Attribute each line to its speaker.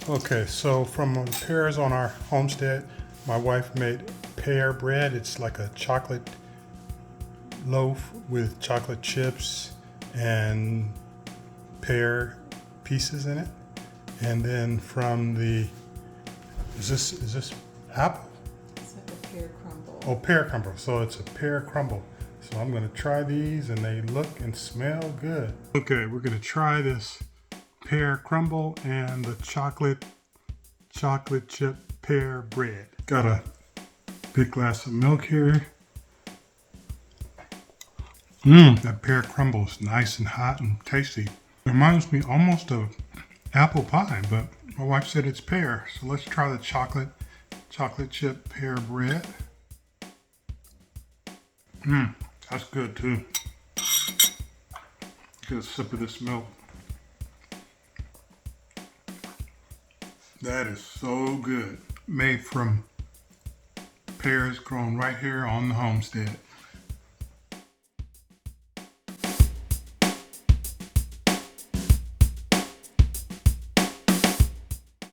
Speaker 1: Okay, so from the pears on our homestead, my wife made pear bread. It's like a chocolate loaf with chocolate chips and pear pieces in it. And then from the, is this apple?
Speaker 2: It's like a pear crumble.
Speaker 1: Oh, pear crumble. So it's a pear crumble. So I'm gonna try these and they look and smell good. Okay, we're gonna try this pear crumble and the chocolate chip pear bread. Got a big glass of milk here. That pear crumble is nice and hot and tasty. Reminds me almost of apple pie, but my wife said it's pear. So let's try the chocolate chip pear bread. That's good too. Get a sip of this milk. That is so good. Made from pears grown right here on the homestead.